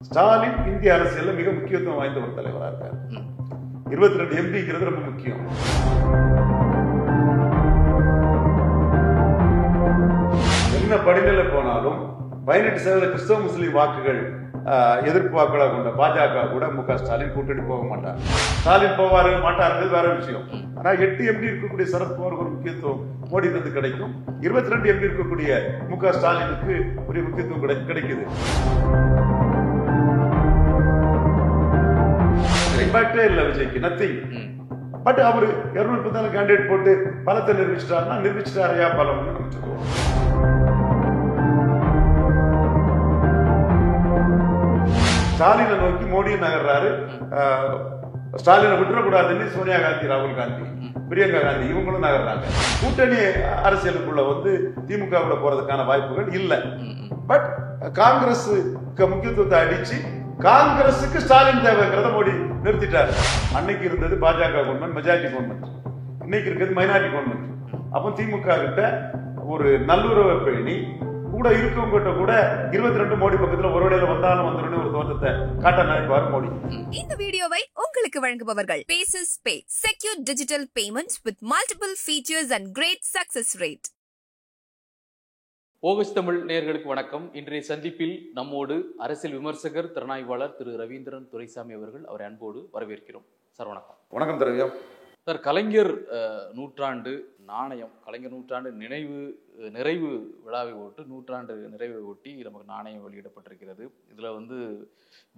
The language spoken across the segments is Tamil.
ஸ்டாலின் இந்திய அரசியல்ல மிக முக்கியத்துவம் வாய்ந்த ஒரு தலைவராக இருக்கார். 22 எம்பிங்கிறது ரொம்ப முக்கியம். என்ன படிநிலை போனாலும் 18% கிறிஸ்தவ முஸ்லீம் வாக்குகள் எதிர்ப்பு வாக்குகளாக கொண்ட பாஜக கூட மு.க. ஸ்டாலின் கூட்டணி போக மாட்டார். ஸ்டாலின் போவாரு மாட்டார்கள் வேற விஷயம். ஆனா 8 எம்பி இருக்கக்கூடிய சரத்பவாருக்கு ஒரு முக்கியத்துவம் மோடி இருந்து கிடைக்கும். 22 எம்பி இருக்கக்கூடிய மு.க. ஸ்டாலினுக்கு ஒரு முக்கியத்துவம் கிடைக்குது. இம்பாக்டே இல்ல விஜய்க்கு, நத்திங். பட் அவரு 234 கேண்டிடேட் போட்டு பலத்தை நிரூபிச்சிட்டாருன்னா நிரூபிச்சிட்டாரையா பலம்னு நம்ம சொல்லுவோம். ஸ்டாலினை நோக்கி மோடியும் நகர்றாரு. ஸ்டாலினை விட்டுறக்கூடாதுன்னு சோனியா காந்தி, ராகுல் காந்தி, பிரியங்கா காந்தி இவங்களும் நகர்றாங்க. கூட்டணி அரசியலுக்குள்ள திமுக போறதுக்கான வாய்ப்புகள் இல்லை. பட் காங்கிரஸுக்கு முக்கியத்துவத்தை அடிச்சு காங்கிரஸுக்கு ஸ்டாலின் தேவைங்கிறத மோடி நிறுத்திட்டாரு. அன்னைக்கு இருந்தது பாஜக கவர்மெண்ட், மெஜாரிட்டி கவர்மெண்ட். இன்னைக்கு இருக்கிறது மைனாரிட்டி கவர்மெண்ட். அப்போ திமுக கிட்ட ஒரு நல்லுறவை பேணி கூட இருக்கவங்கிட்ட கூட 22 மோடி பக்கத்துல ஒரு வழியில வந்தாலும் வந்துடும் ஒரு தோற்றத்தை காட்ட நினைப்பாரு மோடி. இந்த வீடியோவை உங்களுக்கு வழங்குபவர்கள் paces pay, secure digital payments with multiple features and great success rate. ஓகஸ் தமிழ் நேயர்களுக்கு வணக்கம். இன்றைய சந்திப்பில் நம்மோடு அரசியல் விமர்சகர், திறனாய்வாளர் திரு ரவீந்திரன் துரைசாமி அவர்கள். அவரை அன்போடு வரவேற்கிறோம். சார் வணக்கம். வணக்கம் திரவியம். சார், கலைஞர் நூற்றாண்டு நாணயம், கலைஞர் நூற்றாண்டு நிறைவு விழாவை ஒட்டி, நூற்றாண்டு நிறைவை ஒட்டி நமக்கு நாணயம் வெளியிடப்பட்டிருக்கிறது. இதுல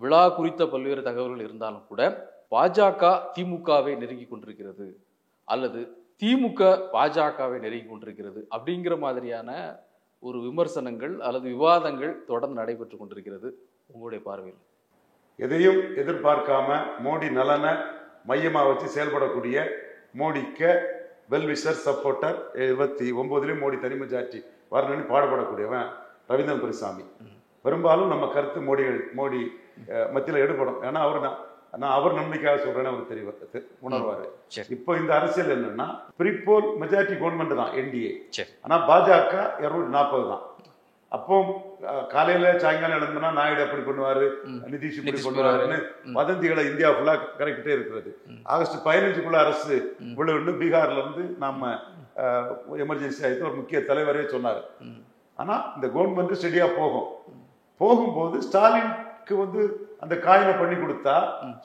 விழா குறித்த பல்வேறு தகவல்கள் இருந்தாலும் கூட பாஜக திமுகவை நெருங்கி கொண்டிருக்கிறது அல்லது திமுக பாஜகவை நெருங்கி கொண்டிருக்கிறது அப்படிங்கிற மாதிரியான ஒரு விமர்சனங்கள் அல்லது விவாதங்கள் தொடர்ந்து நடைபெற்று கொண்டிருக்கிறது. உங்களுடைய பார்வையில் எதையும் எதிர்பார்க்காம மோடி நலனை மையமா வச்சு செயல்படக்கூடிய மோடிக்கு வெல்விஷர் சப்போர்ட்டர் 29 மோடி தனி மெஜாரிட்டி வரணும்னு பாடுபடக்கூடியவன் ரவீந்திரன் துரைசாமி. பெரும்பாலும் நம்ம கருத்து மோடி மத்தியில் எடுபடும். ஏன்னா நான் அவர் நம்பிக்கையாக சொல்றேன்னு அவர் உணர்வாரு. இப்போ இந்த அரசியல் என்னன்னா பிரிபோல் மெஜாரிட்டி கவர்மெண்ட் தான் என்டிஏ. ஆனா பாஜக 240 தான். அப்போ காலையில சாயங்காலம் எழுந்தனா நாயுடு அப்படி பண்ணுவாரு, நிதிஷ் இப்படி பண்ணுவாருன்னு வதந்திகளை இந்தியா ஃபுல்லா கரெக்டே இருக்கிறது. ஆகஸ்ட் 15 அரசு விழுன்னு பீகார்ல இருந்து நாம எமர்ஜென்சி ஆயிட்டு ஒரு முக்கிய தலைவரே சொன்னாரு. ஆனா இந்த கவர்மெண்ட் ஸ்டெடியா போகும்போது ஸ்டாலினுக்கு அந்த காயினை பண்ணி கொடுத்தா,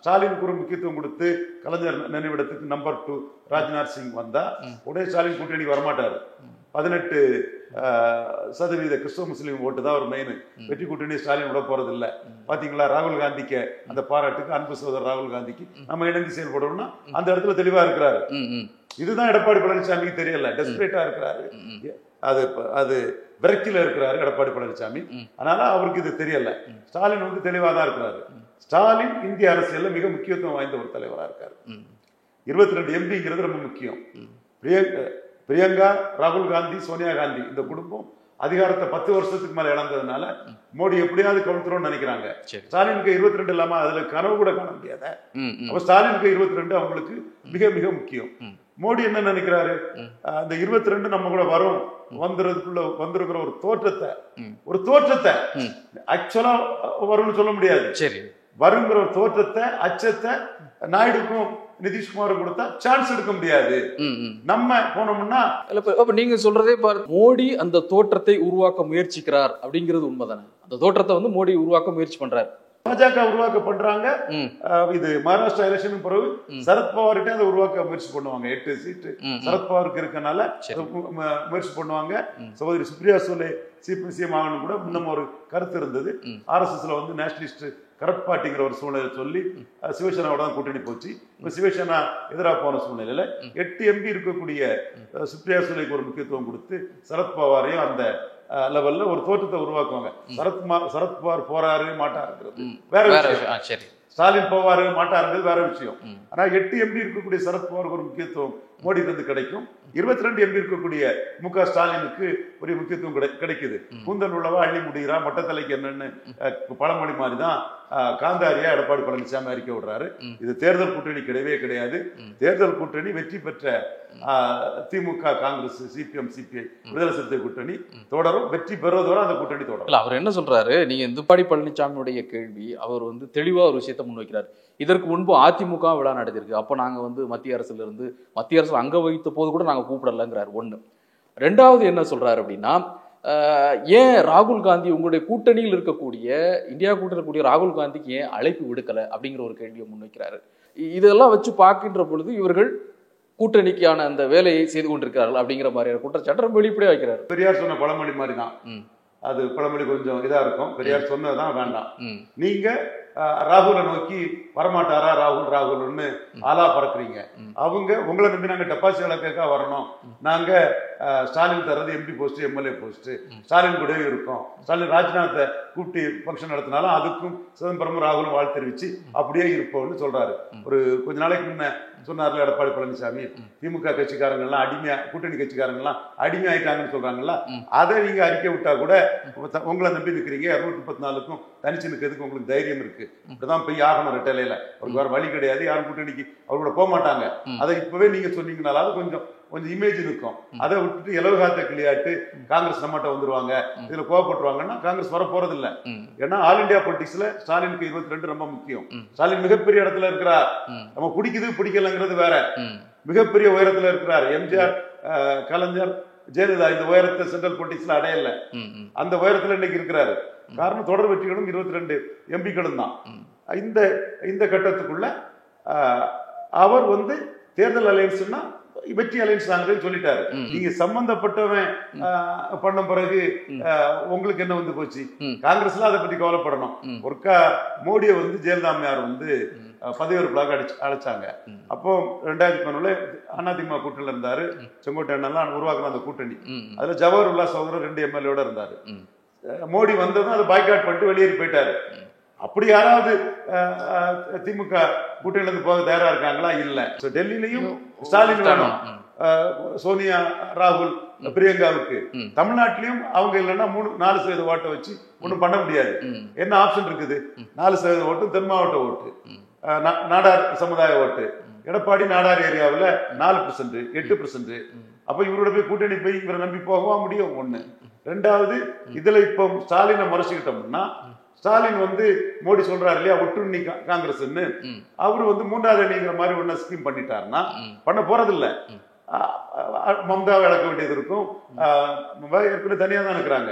ஸ்டாலினுக்கு ஒரு முக்கியத்துவம் கொடுத்து கலைஞர் நினைவிடத்துக்கு நம்பர் 2 ராஜ்நாத் சிங் வந்தா உடனே ஸ்டாலின் கூட்டணி வரமாட்டாரு. 18% கிறிஸ்தவ முஸ்லீம் ஓட்டு தான் ஒரு மெயின். வெற்றி கூட்டணி ஸ்டாலின் விட போறது இல்லை. பாத்தீங்களா, ராகுல் காந்திக்கு அந்த பாராட்டுக்கு, அன்பு சகோதரர் ராகுல் காந்திக்கு நம்ம இணைந்து செயல்படணும்னா அந்த இடத்துல தெளிவா இருக்கிறாரு. இதுதான் எடப்பாடி பழனிசாமிக்கு தெரியல, டெஸ்பரேட்டா இருக்கிறாரு, அது விரக்தியில இருக்கிறாரு எடப்பாடி பழனிசாமி. அதனால அவருக்கு இது தெரியல. ஸ்டாலின் தெளிவா தான் இருக்கிறாரு. ஸ்டாலின் இந்திய அரசியல்ல மிக முக்கியத்துவம் வாய்ந்த ஒரு தலைவராக இருக்காரு. 22 எம்பிங்கிறது ரொம்ப முக்கியம். பிரியங்கா, ராகுல் காந்தி, சோனியா காந்தி இந்த குடும்பம் அதிகாரத்தை 10 வருஷத்துக்கு மேல இழந்ததுனால மோடி எப்படியாவது கவுத்துறோம்னு நினைக்கிறாங்க. ஸ்டாலினுக்கு 22 இல்லாம அதுல கனவு கூட காண முடியாத. அப்ப ஸ்டாலினுக்கு 22 அவங்களுக்கு மிக மிக முக்கியம். மோடி என்ன நினைக்கிறாரு, அந்த 22 நம்ம கூட வரும், வந்திருக்கிற ஒரு தோற்றத்தை ஆக்சுவலா வரும்னு சொல்ல முடியாது. சரி, வருங்கிற ஒரு தோற்றத்தை, அச்சத்தை நாயுடுக்கும் நிதிஷ்குமாரும் கொடுத்தா சான்ஸ் எடுக்க முடியாது. நம்ம போனோம்னா நீங்க சொல்றதே பாரு, மோடி அந்த தோற்றத்தை உருவாக்க முயற்சிக்கிறார் அப்படிங்கிறது உண்மைதானே? அந்த தோற்றத்தை மோடி உருவாக்க முயற்சி பண்றாரு, பாஜக உருவாக்க பண்றாங்க. இது மகாராஷ்டிரா எலெக்ஷன் பிறகு சரத்பவார்கிட்ட அதை உருவாக்க முயற்சி பண்ணுவாங்க. 8 சீட்டு சரத்பவாருக்கு இருக்கனால முயற்சி பண்ணுவாங்க. சகோதரி சுப்ரியா சூலே சிஎம் ஆகணும் கூட இன்னும் ஒரு கருத்து இருந்தது. RSSல நேஷனலிஸ்ட் கரப்ட் பார்ட்டிங்கிற ஒரு சூழ்நிலை சொல்லி சிவசேனாவோட தான் கூட்டணி போச்சு. இப்ப சிவசேனா எதிராக போன சூழ்நிலையில 8 எம்பி இருக்கக்கூடிய சுப்ரியா சூலேக்கு ஒரு முக்கியத்துவம் கொடுத்து சரத்பவாரையும் அந்த லெவல்ல ஒரு தோற்றத்தை உருவாக்குவாங்க. சரத்பவார் போறாரு மாட்டாருங்கிறது வேற விஷயம். ஸ்டாலின் போவாரு மாட்டாருங்கிறது வேற விஷயம். ஆனா 8 எம்பி இருக்கக்கூடிய சரத்பவாருக்கு ஒரு முக்கியத்துவம் மோடி இருந்து கிடைக்கும். 22 எம்பி இருக்கக்கூடிய மு.க. ஸ்டாலினுக்கு ஒரு முக்கியத்துவம் கிடைக்குது. கூந்தல் உள்ளவா அள்ளி முடிகிறா, மொட்டத்தலைக்கு என்னன்னு பழமொழி மாதிரிதான் காந்தாரியா எடப்பாடி பழனிசாமி அறிக்கை விடுறாரு. இது தேர்தல் கூட்டணி கிடையவே கிடையாது. தேர்தல் கூட்டணி வெற்றி பெற்ற திமுக, காங்கிரஸ், சிபிஎம், சிபிஐ, விடுதலை சிறுத்தை கூட்டணி தொடரும். வெற்றி பெறுவதோட அந்த கூட்டணி தொடரும். அவர் என்ன சொல்றாரு, நீங்க எடப்பாடி பழனிசாமியுடைய கேள்வி, அவர் தெளிவா ஒரு விஷயத்தை முன்வைக்கிறார். இதற்கு முன்பு அதிமுக விழா நடத்திருக்கு. அப்ப நாங்க மத்திய அரசுல இருந்து மத்திய அரசு அங்க வைத்த போது கூட நாங்க கூப்பிடலங்கிறார். ஒண்ணு. ரெண்டாவது என்ன சொல்றாரு அப்படின்னா, ஏன் ராகுல் காந்தி உங்களுடைய கூட்டணியில் இருக்கக்கூடிய இந்தியா கூட்டணியில் இருக்கக்கூடிய ராகுல் காந்திக்கு ஏன் அழைப்பு விடுக்கல அப்படிங்கிற ஒரு கேள்வியை முன்வைக்கிறாரு. இதெல்லாம் வச்சு பார்க்கின்ற பொழுது இவர்கள் கூட்டணிக்கான அந்த வேலையை செய்து கொண்டிருக்கிறார்கள் அப்படிங்கிற மாதிரியான குற்றச்சாட்டு வெளிப்படையா வைக்கிறார். பெரியார் சொன்ன பழமொழி மாதிரி தான் அது. பழமொழி கொஞ்சம் இதா இருக்கும். பெரியார் சொன்னதுதான் வேண்டாம். நீங்க ராகுலை நோக்கி வரமாட்டாரா ராகுல்னு ஆளா பறக்குறீங்க. அவங்க உங்களை நம்பி நாங்க டெபாசிட் இலக்காக வரணும், நாங்க ஸ்டாலின் தர்றது MP post, MLA post, Stalin கூடவே இருக்கும், ஸ்டாலின் ராஜ்நாத்தை கூப்பிட்டு ஃபங்க்ஷன் நடத்தினாலும் அதுக்கும் சிதம்பரமும் ராகுலும் வாழ்த்து தெரிவிச்சு அப்படியே இருப்போம்னு சொல்றாரு. ஒரு கொஞ்ச நாளைக்கு முன்ன சொன்னார்ல எடப்பாடி பழனிசாமி, திமுக கட்சிக்காரங்கள்லாம் அடிமையா, கூட்டணி கட்சிக்காரங்கள்லாம் அடிமை ஆயிட்டாங்கன்னு சொல்றாங்கல்ல, அதை நீங்க அறிக்கை விட்டா கூட உங்களை நம்பி நிற்கிறீங்க, 234க்கும் தனிச்சு நிற்கிறதுக்கு உங்களுக்கு தைரியம் இருக்கு, இப்படிதான் போய் ஆகணும் ரெட்டலையில, அவருக்கு வேற வழி கிடையாது, யாரும் கூட்டணிக்கு அவரோட போக மாட்டாங்க, அதை இப்பவே நீங்க சொன்னீங்கனாலும் கொஞ்சம் இமேஜ் இருக்கும். அதை விட்டுட்டு இலவகாத்த கிளியாட்டு காங்கிரஸ் நம்மகிட்ட வந்துருவாங்க, இதுல கோவப்பட்டுருவாங்கன்னா காங்கிரஸ் வர போறது இல்ல. ஏன்னா ஆல் இண்டியா பொலிட்டிக்ஸ்ல ஸ்டாலினுக்கு 22 ரொம்ப முக்கியம். ஸ்டாலின் மிகப்பெரிய இடத்துல இருக்கிறார். நம்ம பிடிக்குது பிடிக்கலங்கிறது வேற. மிகப்பெரிய உயரத்துல இருக்கிறார். எம்ஜிஆர், கலைஞர், ஜெயலலிதா இந்த உயரத்தை சென்ட்ரல் பொலிட்டிக்ஸ்ல அடையல. அந்த உயரத்துல இன்னைக்கு இருக்கிறாரு. காரணம் தொடர் வெற்றிகளும் 22 எம்பிக்களும் தான். இந்த கட்டத்துக்குள்ள அவர் தேர்தல் அலையன்ஸ்னா வெற்றி அலையன்ஸ் தாங்க சொல்லிட்டாரு. நீங்க சம்பந்தப்பட்டவன் பண்ண பிறகு உங்களுக்கு என்ன போச்சு? காங்கிரஸ்ல அதை பத்தி கவலைப்படணும். ஒருக்கா மோடியை ஜெயலலிதா அம்மையார் பதவியேற்புலாக அழைச்சாங்க. அப்போ 2011 அதிமுக கூட்டணியில இருந்தாரு. செங்கோட்டை அண்ணெல்லாம் உருவாக்குன அந்த கூட்டணி, அதுல ஜவஹர்லால் சகோதரர் 2 எம்எல்ஏட இருந்தாரு. மோடி வந்ததும் அதை பாய்காட் பண்ணிட்டு வெளியேறி போயிட்டாரு. அப்படி யாராவது திமுக கூட்டணியில இருந்து போக தயாரா இருக்காங்களா? இல்ல. டெல்லியிலையும் ஸ்டாலின் வேணும், சோனியா, ராகுல், பிரியங்காவுக்கு. தமிழ்நாட்டிலையும் அவங்க இல்லைன்னா 4% ஓட்டை வச்சு ஒன்றும் பண்ண முடியாது. என்ன ஆப்ஷன் இருக்குது? 4% ஓட்டு தென் மாவட்ட ஓட்டு, நாடார் சமுதாய ஓட்டு. எடப்பாடி நாடார் ஏரியாவில் 4%, 8%. அப்ப இவரோட போய் கூட்டணி போய் இவரை நம்பி போகவா முடியும்? ஒண்ணு. ரெண்டாவது, இதுல இப்போ ஸ்டாலினை மறைச்சுக்கிட்டோம்னா, ஸ்டாலின் மோடி சொல்றாரு இல்லையா ஒட்டுண்ணி காங்கிரஸ்ன்னு, அவரு 3வது அணிங்கிற மாதிரி ஒன்ன ஸ்கீம் பண்ணிட்டாருன்னா பண்ண போறதில்லை. மம்தாவை இழக்க வேண்டியது இருக்கும். ஏற்கனவே தனியா தான் இருக்கிறாங்க.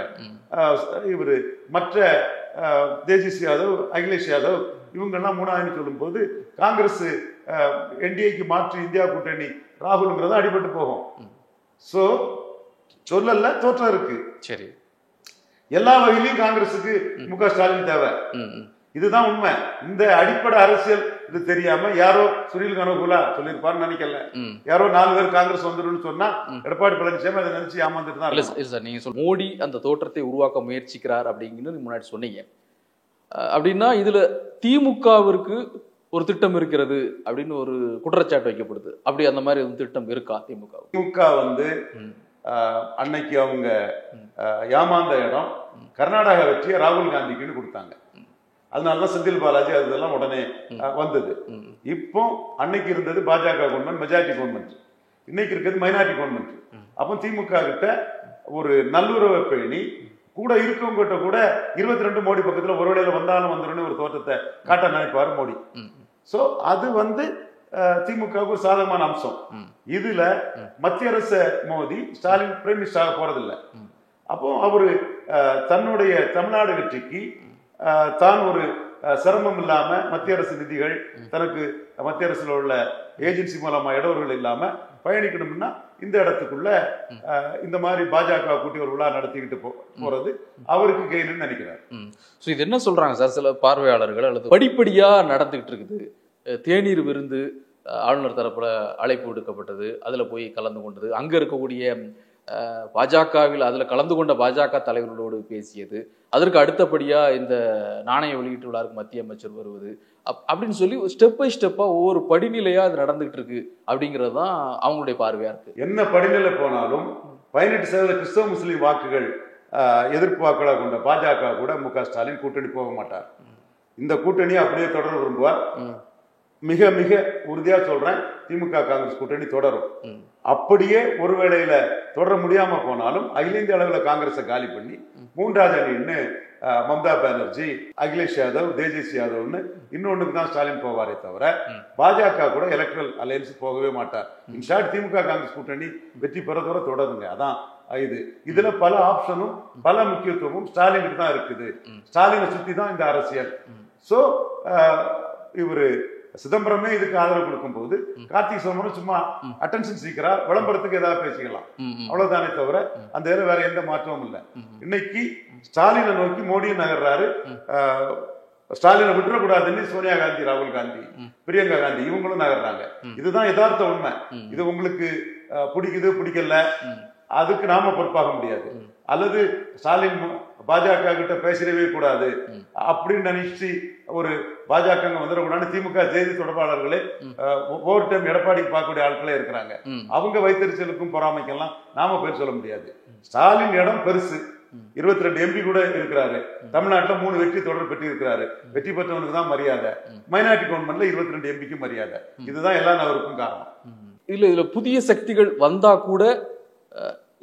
இவரு மற்ற தேஜஸ்வி யாதவ், அகிலேஷ் யாதவ் இவங்கெல்லாம் 3வது அணி சொல்லும் போது காங்கிரஸ் என்டிஏக்கு மாற்று இந்தியா கூட்டணி ராகுல்ங்கிறத அடிபட்டு போகும். சோ சொல்லல, தோற்றம் இருக்கு. சரி, எல்லா வகையிலையும் காங்கிரஸுக்கு முக ஸ்டாலின் தேவை. இதுதான் உண்மை. இந்த அடிப்படை அரசியல் இது தெரியாம யாரோ சுனில் கனகுலா சொல்லியிருப்பாருன்னு நினைக்கல. யாரோ 4 பேர் காங்கிரஸ் வந்துடும் சொன்னா எடப்பாடி பழனிசாமி அதை நினைச்சு ஏமாந்துட்டு தான். இல்ல சார், நீங்க மோடி அந்த தோற்றத்தை உருவாக்க முயற்சிக்கிறார் அப்படிங்கிறது முன்னாடி சொன்னீங்க. அப்படின்னா இதுல திமுகவிற்கு ஒரு திட்டம் இருக்கிறது அப்படின்னு ஒரு குற்றச்சாட்டு வைக்கப்படுது. அப்படி அந்த மாதிரி ஒரு திட்டம் இருக்கா திமுக? திமுக அன்னைக்கு அவங்க ஏமாந்த இடம் கர்நாடகா வெற்றியை ராகுல் காந்திக்குன்னு கொடுத்தாங்க. அதனாலதான் செந்தில் பாலாஜி அதெல்லாம் உடனே வந்தது. இப்போ அன்னைக்கு இருந்தது பாஜக கவர்மெண்ட், மெஜாரிட்டி கவர்மெண்ட். இன்னைக்கு இருக்கிறது மைனாரிட்டி கவர்மெண்ட். அப்போ திமுக கிட்ட ஒரு நல்லுறவை பேணி கூட இருக்கவங்கிட்ட கூட 22 மோடி பக்கத்துல ஒரு வேளையில வந்தாலும் வந்துடும் ஒரு தோற்றத்தை காட்ட நினைப்பாரு மோடி. சோ அது திமுகவுக்கு ஒரு சாதகமான அம்சம். இதுல மத்திய அரசு மோதி ஸ்டாலின் பிரைம் மினிஸ்டர் ஆக போறதில்லை. அப்போ அவரு தன்னுடைய தமிழ்நாடு வெற்றிக்கு தான் ஒரு சிரமம் இல்லாம மத்திய அரசு நிதிகள் தனக்கு மத்திய அரசுல உள்ள ஏஜென்சி மூலமா இடவர்கள் இல்லாம பயணிக்கணும்னா இந்த இடத்துக்குள்ள இந்த மாதிரி பாஜக கூட்டி ஒரு விழா நடத்திக்கிட்டு போறது அவருக்கு கெயின்னு நினைக்கிறார். இது என்ன சொல்றாங்க சார் சில பார்வையாளர்கள், அல்லது படிப்படியா நடந்துகிட்டு இருக்குது. தேநீர் விருந்து ஆளுநர் தரப்புல அழைப்பு விடுக்கப்பட்டது, அதுல போய் கலந்து கொண்டது, அங்க இருக்கக்கூடிய பாஜகவில் அதுல கலந்து கொண்ட பாஜக தலைவர்களோடு பேசியது, அதற்கு அடுத்தபடியா இந்த நாணய வெளியீட்டு விழாவுக்கு மத்திய அமைச்சர் வருவது, அப்படின்னு சொல்லி ஸ்டெப் பை ஸ்டெப்பா ஒவ்வொரு படிநிலையா அது நடந்துகிட்டு இருக்கு அப்படிங்கிறது தான் அவங்களுடைய பார்வையா இருக்கு. என்ன படிநிலை போனாலும் 18% கிறிஸ்தவ முஸ்லீம் வாக்குகள் எதிர்ப்பு வாக்குகளாக கொண்ட பாஜக கூட மு க ஸ்டாலின் கூட்டணி போக மாட்டார். இந்த கூட்டணியை அப்படியே தொடர விரும்புவார். மிக மிக உறுதியா சொல்றேன், திமுக காங்கிரஸ் கூட்டணி தொடரும். அப்படியே ஒருவேளையில தொடர முடியாம போனாலும் அகில இந்திய அளவில் காங்கிரஸை காலி பண்ணி மூன்றாவது அணின்னு மம்தா பானர்ஜி, அகிலேஷ் யாதவ், தேஜஸ்வி யாதவ்னு இன்னொன்னுக்கு தான் ஸ்டாலின் போவாரே தவிர பாஜக கூட எலக்ட்ரல் அலையன்ஸ் போகவே மாட்டார். இன்ஷார்ட் திமுக காங்கிரஸ் கூட்டணி வெற்றி பெறதோட தொடருங்க. அதான் இதுல பல ஆப்ஷனும் பல முக்கியத்துவமும் ஸ்டாலினுக்கு தான் இருக்குது. ஸ்டாலினை சுத்தி தான் இந்த அரசியல். சோ இவரு சிதம்பரமே இதுக்கு ஆதரவு கொடுக்கும் போது கார்த்திக் சிதம்பரம் சும்மா அட்டென்ஷன் சீக்கிரா விளம்பரத்துக்கு ஏதாவது பேசிக்கலாம், அவ்வளவுதானே தவிர அந்த இதுல வேற எந்த மாற்றமும் இல்லை. இன்னைக்கு ஸ்டாலினை நோக்கி மோடியும் நகர்றாரு. ஸ்டாலினை விட்டுறக்கூடாதுன்னு சோனியா காந்தி, ராகுல் காந்தி, பிரியங்கா காந்தி இவங்களும் நகர்றாங்க. இதுதான் யதார்த்த உண்மை. இது உங்களுக்கு பிடிக்குது பிடிக்கல அதுக்கு நாம பொறுப்பாக முடியாது. அல்லது ஸ்டாலின் பாஜக கிட்ட பேசிடவே கூடாது அப்படின்னு நினைச்சு ஒரு பாஜக வந்துடக்கூடாது. திமுக செய்தி தொடர்பாளர்களே ஒவ்வொரு டைம் எடப்பாடி பார்க்கக்கூடிய ஆட்களே இருக்கிறாங்க. அவங்க வைத்தறிச்சலுக்கும் பொறாமைக்கெல்லாம் நாம பேர் சொல்ல முடியாது. ஸ்டாலின் இடம் பெருசு. 22 எம்பி கூட இருக்கிறாரு. தமிழ்நாட்டில் 3 வெற்றி தொடர் பெற்று இருக்கிறாரு. வெற்றி பெற்றவனுக்கு தான் மரியாதை. மைனாரிட்டி கவர்மெண்ட்ல 22 எம்பிக்கு மரியாதை. இதுதான் எல்லா நபருக்கும் காரணம். இதுல புதிய சக்திகள் வந்தா கூட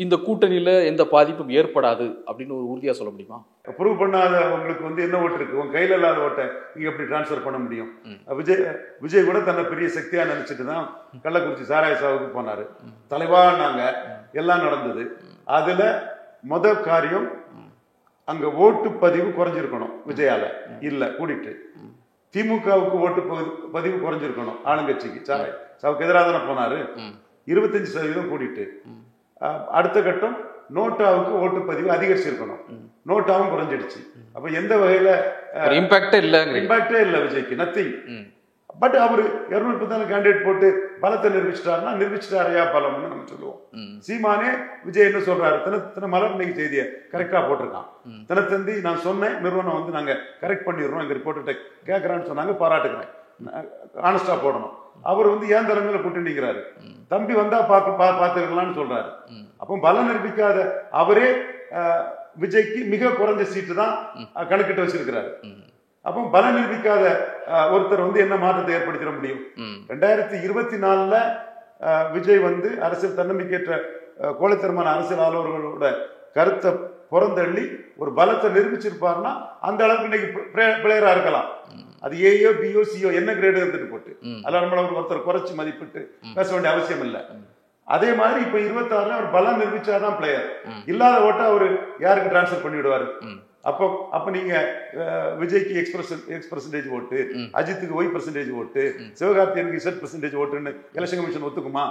இந்த கூட்டணியில எந்த பாதிப்பும் ஏற்படாது அப்படின்னு ஒரு உறுதியா சொல்ல முடியுமா? ப்ரூவ் பண்ணாத உங்களுக்கு என்ன ஓட்டு இருக்கு, உங்க கையில இல்லாத ஓட்டை நீங்க எப்படி டிரான்ஸ்பர் பண்ண முடியும்? விஜய் கூட தன்னை பெரிய சக்தியா நினைச்சிட்டு தான் கள்ளக்குறிச்சி சாராய சாவுக்கு போனாரு. தலைவானாங்க, எல்லாம் நடந்தது. அதுல முதல் காரியம் அங்க ஓட்டு பதிவு குறைஞ்சிருக்கணும். விஜயால இல்ல கூடிட்டு திமுகவுக்கு ஓட்டு பதிவு குறைஞ்சிருக்கணும். ஆளுங்கட்சிக்கு சாராய சாவுக்கு எதிராக தானே போனாரு. 25% கூடிட்டு அடுத்த கட்டம் நோட்டாவுக்கு ஓட்டு பதிவு அதிகரிச்சிருக்கணும். நோட்டாவும் குறைஞ்சிடுச்சு. அப்ப எந்த வகையில இம்பாக்டே இல்ல விஜய்க்கு, நத்திங். பட் அவரு 214 கேண்டிடேட் போட்டு பலத்தை நிரூபிச்சிட்டாருன்னா நிரூபிச்சிட்டாரையா பலம்னு நம்ம சொல்லுவோம். சீமானே விஜய் என்ன சொல்றாரு, தின மலர் இன்னைக்கு செய்தியை கரெக்டா போட்டிருக்கான். தினத்தந்தி நான் சொன்னேன், நிறுவனம் நாங்க கரெக்ட் பண்ணிடுறோம், எங்க ரிப்போர்ட்டை கேட்கறான்னு சொன்னாங்க, பாராட்டுக்கிறேன், ஆனஸ்டா போடணும். அவர் ஏன் தலைமையில கூட்டணிங்கிறாரு, தம்பி வந்தா பாத்துக்கலாம்னு சொல்றாரு. அப்போ பலம் நிரூபிக்காத அவரே விஜய்க்கு மிக குறைஞ்ச சீட்டு தான் கணக்கிட்டு வச்சிருக்கிறாரு. அப்போ பலம் நிரூபிக்காத ஒருத்தர் என்ன மாற்றத்தை ஏற்படுத்திட முடியும்? 2024 விஜய் அரசியல் தன்னம்பிக்கையற்ற கோழைத்தரமான அரசியல் ஆளுநர்களோட கருத்தை புறந்தள்ளி ஒரு பலத்தை நிரூபிச்சிருப்பாருன்னா அந்த அளவுக்கு இன்னைக்கு பிளேயரா இருக்கலாம். அது ஏயோ பியோ சியோ என்ன கிரேடு இருந்துட்டு போட்டு அதெல்லாம் நம்மள ஒருத்தர் குறைச்சு மதிப்பிட்டு பேச வேண்டிய அவசியம் இல்லை. அதே மாதிரி இப்ப 26 அவர் பலம் நிரூபிச்சாதான் பிளேயர். இல்லாத ஓட்ட அவரு யாருக்கு டிரான்ஸ்பர் பண்ணி விடுவாரு? அப்ப நீங்க விஜய்க்கு X% ஓட்டு, அஜித்துக்கு Y% ஓட்டு, சிவகார்த்தியனுக்கு Z% ஓட்டுன்னு எலெக்ஷன் கமிஷன் ஒத்துக்குமா?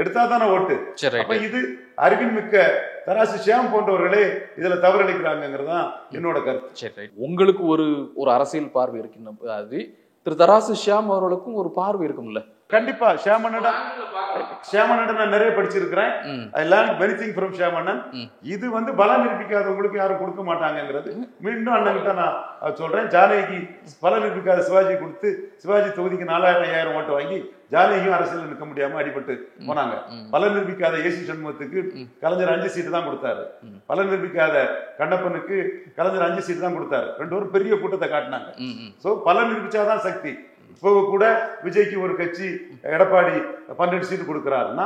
எடுத்தா தானே ஓட்டு. அப்ப இது அறிவின் மிக்க தராசு ஷியாம் போன்றவர்களே இதுல தவறளிக்கிறாங்கிறதான் என்னோட கருத்து. உங்களுக்கு ஒரு அரசியல் பார்வை இருக்கின்ற திரு தராசு ஷியாம் அவர்களுக்கும் ஒரு பார்வை இருக்கும்ல? கண்டிப்பா. ஷியாமண்ணன் நான் நிறைய படிச்சிருக்கிறேன். ஐ லேர்ன்ட் many things from ஷியாமண்ணன். இது பலம் நிரூபிக்காதவங்களுக்கு யாரும் கொடுக்க மாட்டாங்கிறது மீண்டும் அண்ணன் நான் சொல்றேன். ஜானகி பலம் நிரூபிக்காத சிவாஜி கொடுத்து சிவாஜி தொகுதிக்கு 4000-5000 ஓட்டு வாங்கி ஜானகியும் அரசியல் நிற்க முடியாம அடிபட்டு போனாங்க. பலம் நிரூபிக்காத ஏசி சண்முகத்துக்கு கலைஞர் 5 சீட்டு தான் கொடுத்தாரு. பலம் நிரூபிக்காத கண்ணப்பனுக்கு கலைஞர் 5 சீட்டு தான் கொடுத்தாரு. 2 பேரும் பெரிய கூட்டத்தை காட்டினாங்க. சோ பலம் நிரூபிச்சாதான் சக்தி. இப்போ கூட விஜய்க்கு ஒரு கட்சி எடப்பாடி 12 சீட்டு கொடுக்கிறாருன்னா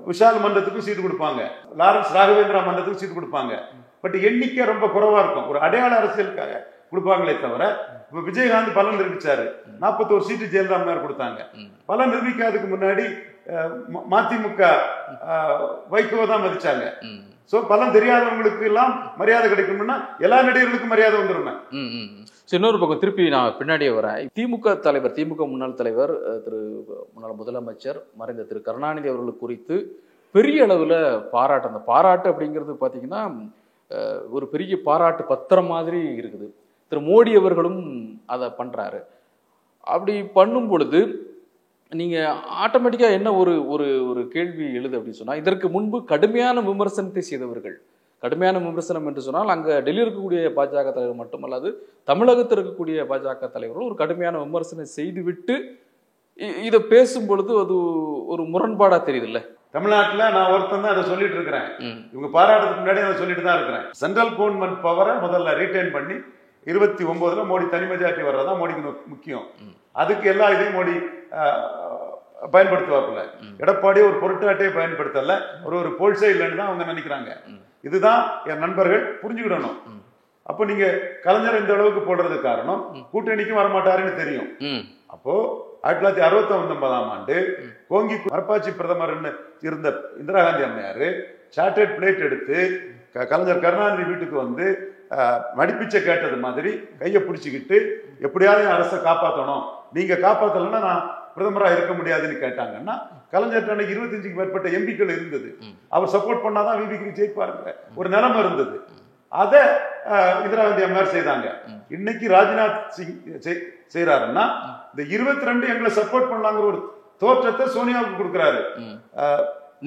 விஷால் மன்றத்துக்கும் சீட்டு கொடுப்பாங்க, லாரன்ஸ் ராகவேந்திரா மன்றத்துக்கும் சீட்டு கொடுப்பாங்க. பட் எண்ணிக்கை ரொம்ப குறைவா இருக்கும். ஒரு அடையாள அரசியலுக்காக கொடுப்பாங்களே தவிர இப்ப விஜயகாந்த் பலம் நிரூபிச்சாரு, 41 சீட்டு ஜெயலலிதா கொடுத்தாங்க. பலம் நிரூபிக்காதுக்கு முன்னாடி மதிமுக வைகோ தான் மதிச்சாங்க. சோ பலம் தெரியாதவங்களுக்கு எல்லாம் மரியாதை கிடைக்கும்னா எல்லா நடிகர்களுக்கும் மரியாதை வந்துருமே. இன்னொரு பக்கம் திருப்பி நான் பின்னாடியே வரேன். திமுக முன்னாள் தலைவர் திரு முன்னாள் முதலமைச்சர் மறைந்த திரு கருணாநிதி அவர்களுக்கு குறித்து பெரிய அளவுல பாராட்டு, அந்த பாராட்டு அப்படிங்கிறது பாத்தீங்கன்னா ஒரு பெரிய பாராட்டு பத்திரம் மாதிரி இருக்குது. திரு மோடி அவர்களும் அதை பண்றாரு. அப்படி பண்ணும் பொழுது நீங்க ஆட்டோமேட்டிக்கா என்ன ஒரு கேள்வி எழுது அப்படின்னு சொன்னா, இதற்கு முன்பு கடுமையான விமர்சனத்தை செய்தவர்கள், கடுமையான விமர்சனம் என்று சொன்னால் அங்க டெல்லியில் இருக்கக்கூடிய பாஜக தலைவர் மட்டுமல்லாது தமிழகத்தில் இருக்கக்கூடிய பாஜக தலைவர்கள் ஒரு கடுமையான விமர்சனம் செய்துவிட்டு இதை பேசும் பொழுது அது ஒரு முரண்பாடா தெரியுது இல்ல? தமிழ்நாட்டுல நான் ஒருத்தன் தான் அதை சொல்லிட்டு இருக்கிறேன். இவங்க பாராட்டுறதுக்கு முன்னாடி அதை சொல்லிட்டு தான் இருக்கிறேன். சென்ட்ரல் கவர்மெண்ட் பவரை முதல்ல ரீட்டைன் பண்ணி 29 மோடி தனி மெஜாரிட்டி வர்றதா மோடிக்கு முக்கியம். அதுக்கு எல்லா இதையும் மோடி பயன்படுத்துவாப்புல. எடப்பாடி ஒரு பொருட்டாட்டையே பயன்படுத்தல, ஒரு போல்சே இல்லைன்னு தான் அவங்க நினைக்கிறாங்க. இதுதான் என் நண்பர்கள் புரிஞ்சுக்கிடணும். அப்போ நீங்க கலைஞர் இந்த அளவுக்கு போடுறது காரணம் கூட்டணிக்கும் வரமாட்டாருன்னு தெரியும். அப்போ 1969 கோங்கி மரப்பாச்சி பிரதமர் இருந்த இந்திரா காந்தி அம்மையாரு சார்ட்டர்ட் பிளேட் எடுத்து கலைஞர் கருணாநிதி வீட்டுக்கு வந்து மடிப்பிச்சை கேட்டது மாதிரி கையை பிடிச்சிக்கிட்டு எப்படியாவது அரசை காப்பாற்றணும், நீங்க காப்பாற்றலன்னா நான் பிரதமராக இருக்க முடியாதுன்னு கேட்டாங்கன்னா கலைஞர் அன்னைக்கு 25க்கு மேற்பட்ட எம்பிக்கள் இருந்தது. அவர் சப்போர்ட் பண்ணாதான் விபிக்கு ஜெயிப்பாருங்க ஒரு நிலைமை இருந்தது. அதை இந்திரா காந்தி அம்மையார் செய்தாங்க. இன்னைக்கு ராஜ்நாத் சிங் செய்யறாருன்னா இந்த 22 எங்களை சப்போர்ட் பண்ணலாங்கிற ஒரு தோற்றத்தை சோனியாவுக்கு கொடுக்கிறாரு,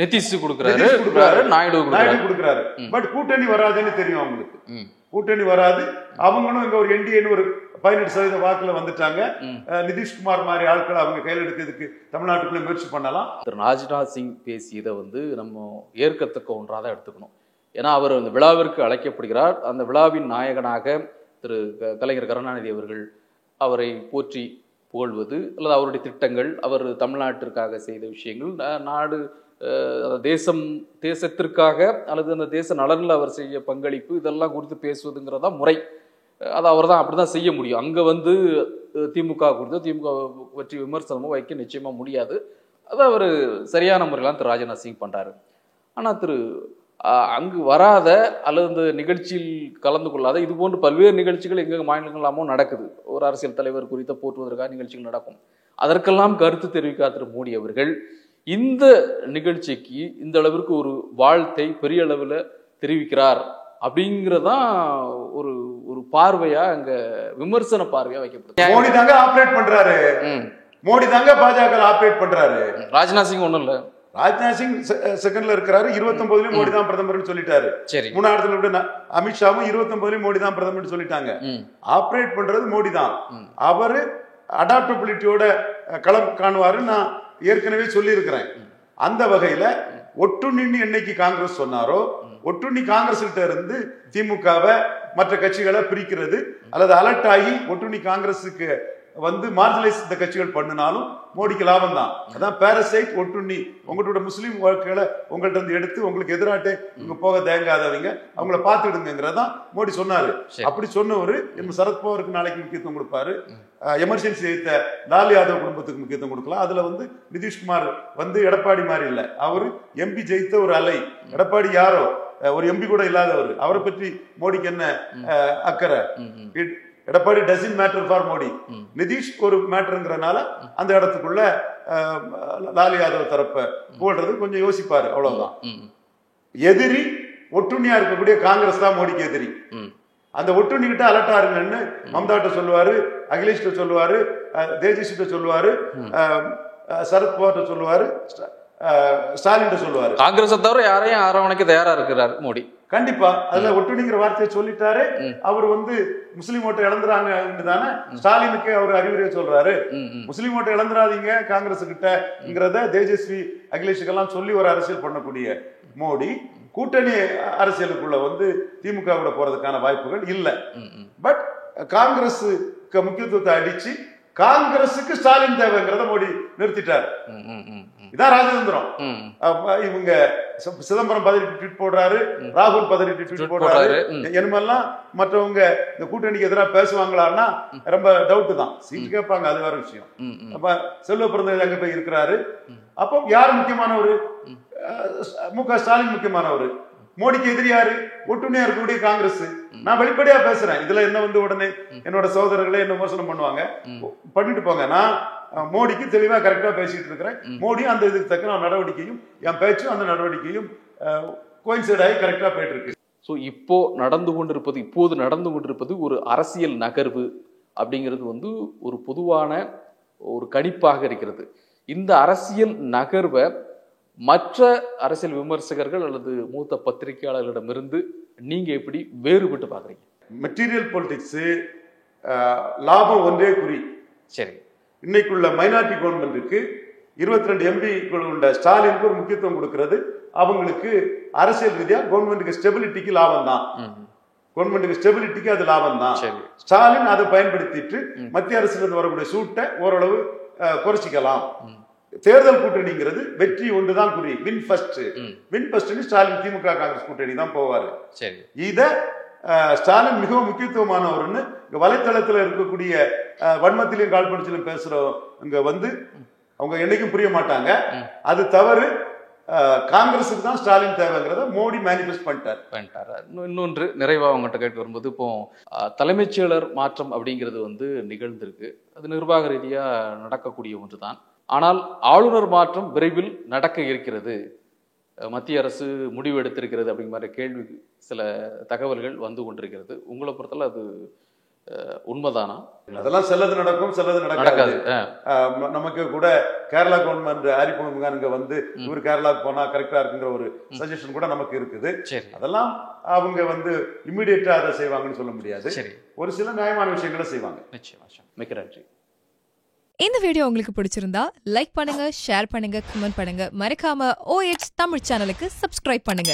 நிதிஷ் கொடுக்கிறாரு, நாயுடு கொடுக்கிறாரு. பட் கூட்டணி வராதுன்னு தெரியும் அவங்களுக்கு. கூட்டணி வராது. அவங்களும் இங்க ஒரு என்டிஏன்னு ஒரு 18% வாக்குல வந்துட்டாங்க. நிதிஷ்குமார் மாதிரி ஆட்கள் அவங்க கையில் எடுக்கிறதுக்கு தமிழ்நாட்டுக்குள்ள முயற்சி பண்ணலாம். திரு ராஜ்நாத் சிங் பேசியதை வந்து நம்ம ஏற்கத்தக்க ஒன்றாக எடுத்துக்கணும். ஏன்னா அவர் அந்த விழாவிற்கு அழைக்கப்படுகிறார். அந்த விழாவின் நாயகனாக திரு கலைஞர் கருணாநிதி அவர்கள் அவரை போற்றி புகழ்வது அல்லது அவருடைய திட்டங்கள், அவர் தமிழ்நாட்டிற்காக செய்த விஷயங்கள், நாடு தேசத்திற்காக அல்லது அந்த தேச நலனில் அவர் செய்ய பங்களிப்பு, இதெல்லாம் குறித்து பேசுவதுங்கிறதா முறை. அது அவர் தான் அப்படி தான் செய்ய முடியும். அங்கே வந்து திமுக குறித்தோ திமுக பற்றி விமர்சனமோ வைக்க நிச்சயமாக முடியாது. அது அவர் சரியான முறையில் திரு ராஜ்நாத் சிங் பண்ணுறாரு. ஆனால் அங்கு வராத அல்லது இந்த நிகழ்ச்சியில் கலந்து கொள்ளாத இது போன்று பல்வேறு நிகழ்ச்சிகள் எங்கள் மாநிலங்களாமோ நடக்குது. ஒரு அரசியல் தலைவர் குறித்த போற்றுவதற்காக நிகழ்ச்சிகள் நடக்கும். அதற்கெல்லாம் கருத்து தெரிவிக்காத திரு மோடி அவர்கள் இந்த நிகழ்ச்சிக்கு இந்த அளவிற்கு ஒரு வாழ்த்தை பெரிய அளவில் தெரிவிக்கிறார் அப்படிங்கிறதான் ஒரு ஒரு பார்வையா அங்க விமர்சன பார்வையா வைக்கப்படுது. மோடி தாங்க ஆபரேட் பண்றாரு, மோடி தாங்க பாஜக ஆபரேட் பண்றாரு. ராஜ்நாத் சிங் ஒண்ணும் இல்ல, ராஜ்நாத் சிங் செகண்ட்ல இருக்கிறாரு. 29லயும் மோடி தான் பிரதமர்னு சொல்லிட்டாரு. சரி, 3 அமித்ஷாவும் 29லயும் மோடி தான் பிரதமர்னு சொல்லிட்டாங்க. ஆபரேட் பண்றது மோடி தான். அவரு அடாப்டபிலிட்டியோட களம் காணுவாருன்னு நான் ஏற்கனவே சொல்லி இருக்கிறேன். அந்த வகையில ஒட்டுண்ணி என்னைக்கு காங்கிரஸ் சொன்னாரோ ஒட்டுண்ணி காங்கிரஸ் கிட்ட இருந்து திமுகவை மற்ற கட்சிகளை பிரிக்கிறது அல்லது அலர்ட் ஆகி ஒட்டுண்ணி காங்கிரஸுக்கு வந்து மார்ஜினலைஸ் இந்த கட்சிகள் பண்ணினாலும் மோடிக்கு லாபம் தான். அதான் பாரசைட் ஒட்டுண்ணி. உங்களோட முஸ்லீம் வாழ்க்கையில உங்கள்ட்ட இருந்து எடுத்து உங்களுக்கு எதிராட்டே இங்க போக தேங்காதவங்க அவங்கள பார்த்துடுங்கிறதான் மோடி சொன்னாரு. அப்படி சொன்னவரு நம்ம சரத்பவாருக்கு நாளைக்கு முக்கியத்துவம் கொடுப்பாரு. எமர்ஜென்சி வைத்த லால் யாதவ் குடும்பத்துக்கு முக்கியத்துவம் கொடுக்கலாம். அதுல வந்து நிதிஷ்குமார் வந்து எடப்பாடி மாதிரி இல்லை, அவரு எம்பி ஜெயித்த ஒரு அலை. எடப்பாடி யாரோ ஒரு எம்பி கூட இல்லாதவர். அவரை பற்றி மோடிக்கு என்ன அக்கறை? Edappadi doesn't matter for Modi. Nitish ஒரு மேட்டருங்கிறனால அந்த இடத்துக்குள்ள லால் யாதவ் தரப்ப போடுறது கொஞ்சம் யோசிப்பாரு, அவ்வளவுதான். எதிரி ஒட்டுண்ணியா இருக்கக்கூடிய காங்கிரஸ் தான் மோடிக்கு எதிரி. அந்த ஒட்டுண்ணி கிட்ட அலர்ட்டா இருங்கன்னு மம்தாட்ட சொல்லுவாரு, அகிலேஷ்ட சொல்லுவாரு, தேஜஸ்விட்ட சொல்லுவாரு, சரத்பவார்ட்ட சொல்லுவாரு, ஸ்டாலின் சொல்லுவாரு. காங்கிரஸ் தவிர யாரையும் அரவணைக்க தயாரா இருக்கிறார் மோடி. கண்டிப்பா அதுல ஒட்டுணிங்கிற வார்த்தையை சொல்லிட்டாரு. அவர் வந்து முஸ்லீம் ஓட்டை இழந்துறாங்க தானே ஸ்டாலினுக்கு அவர் அறிவுரையை சொல்றாரு. முஸ்லீம் ஓட்டை இழந்துடாதீங்க காங்கிரஸ் கிட்டங்கிறத தேஜஸ்வி அகிலேஷுக்கெல்லாம் சொல்லி ஒரு அரசியல் பண்ணக்கூடிய மோடி கூட்டணி அரசியலுக்குள்ள வந்து திமுக கூட போறதுக்கான வாய்ப்புகள் இல்லை. பட் காங்கிரஸுக்கு முக்கியத்துவத்தை அடிச்சு காங்கிரஸுக்கு ஸ்டாலின் தேவைங்கிறத மோடி நிறுத்திட்டார். இதான் ராஜதந்திரம். இவங்க சிதம்பரம் பதறிட்டு ட்வீட் போடுறாரு, ராகுல் பதறிட்டு ட்வீட் போடுறாரு. என்னமெல்லாம் மற்றவங்க இந்த கூட்டணிக்கு எதிராக பேசுவாங்களான்னா ரொம்ப டவுட் தான். சீட்டு கேட்பாங்க, அது வேற விஷயம். அப்ப செல்வ பிறந்தவர்கள் அங்க போய் இருக்கிறாரு. அப்போ யார் முக்கியமானவர்? மு.க. ஸ்டாலின் முக்கியமானவர். மோடிக்கு எதிரி யாரு? ஒட்டுமையா இருக்கக்கூடிய காங்கிரஸ். நான் வெளிப்படையா பேசுறேன். இதுல என்ன வந்து உடனே என்னோட சகோதரர்களே என்ன விமர்சனம் பண்ணுவாங்க, பண்ணிட்டு போங்க. நான் மோடிக்கு தெளிவா கரெக்டா பேசிட்டு இருக்கிறேன். மோடி அந்த இதுக்கு தக்க நடவடிக்கையும் என் பேச்சும் அந்த நடவடிக்கையும் கோயின்சைட் ஆகி கரெக்டா போயிட்டு இருக்கு. ஸோ இப்போது நடந்து கொண்டிருப்பது ஒரு அரசியல் நகர்வு அப்படிங்கிறது வந்து ஒரு பொதுவான ஒரு கணிப்பாக இருக்கிறது. இந்த அரசியல் நகர்வை மற்ற அரசியல் விமர்சகர்கள் அல்லது மூத்த பத்திரிகையாளர்களிடமிருந்து நீங்க எப்படி வேறுபட்டு பாக்குறீங்க? மெட்டீரியல் பொலிட்டிக்ஸ் லாபம் ஒன்றே குறி. சரி, இன்னைக்குள்ள மைனாரிட்டி கவர்மெண்ட்டுக்கு 22 எம்பி உள்ள ஸ்டாலினுக்கு ஒரு முக்கியத்துவம் கொடுக்கிறது. அவங்களுக்கு அரசியல் ரீதியா கவர்மெண்ட்டுக்கு ஸ்டெபிலிட்டிக்கு லாபம் தான். கவர்மெண்ட்டுக்கு ஸ்டெபிலிட்டிக்கு அது லாபம் தான். சரி. ஸ்டாலின் அதை பயன்படுத்திட்டு மத்திய அரசுல இருந்து வரக்கூடிய சூட்டை ஓரளவு குறைச்சிக்கலாம். தேர்தல் கூட்டணிங்கிறது வெற்றி ஒன்றுதான் குறி. வின் ஃபர்ஸ்ட் ஸ்டாலின் திமுக காங்கிரஸ் கூட்டணி தான் போவாரு. சரி. இத ஸ்டாலின் மிகவும் முக்கியத்துவமானவர்னு வலைத்தளத்துல இருக்கக்கூடிய வன்மத்திலையும் காழ்ப்புணர்ச்சியிலும் பேசுறவங்க வந்து அவங்க என்னைக்கும் புரிய மாட்டாங்க. அது தவறு. காங்கிரஸுக்கு தான் ஸ்டாலின் தேவைங்கிறத மோடி மேனிஃபெஸ்ட் பண்ணிட்டார். இன்னொன்று நிறைவா அவங்ககிட்ட கேட்டு வரும்போது, இப்போ தலைமைச் செயலர் மாற்றம் அப்படிங்கிறது வந்து நிகழ்ந்திருக்கு. அது நிர்வாக ரீதியா நடக்கக்கூடிய ஒன்று தான். ஆனால் ஆளுநர் மாற்றம் விரைவில் நடக்க இருக்கிறது, மத்திய அரசு முடிவு எடுத்திருக்கிறது அப்படிங்கிற மாதிரி கேள்வி சில தகவல்கள் வந்து கொண்டிருக்கிறது. உங்களை பொறுத்தல அது உண்மைதானா? அதெல்லாம் சிலது நடக்கும், சிலது நடக்காது. நமக்கு கூட கேரளா கவர்மெண்ட் ஆரிஃப் முகமது கான் இங்க வந்து இவர் கேரளாவுக்கு போனா கரெக்டா இருக்குங்கிற ஒரு சஜஷன் கூட நமக்கு இருக்குது. அதெல்லாம் அவங்க வந்து இம்மிடியேட்டா அதை செய்வாங்கன்னு சொல்ல முடியாது. ஒரு சில நியாயமான விஷயங்களை செய்வாங்க. நிச்சயமா. மிக்க நன்றி. இந்த வீடியோ உங்களுக்கு பிடிச்சிருந்தா லைக் பண்ணுங்க, ஷேர் பண்ணுங்க, கமெண்ட் பண்ணுங்க. மறக்காம OH தமிழ் சேனலுக்கு சப்ஸ்கிரைப் பண்ணுங்க.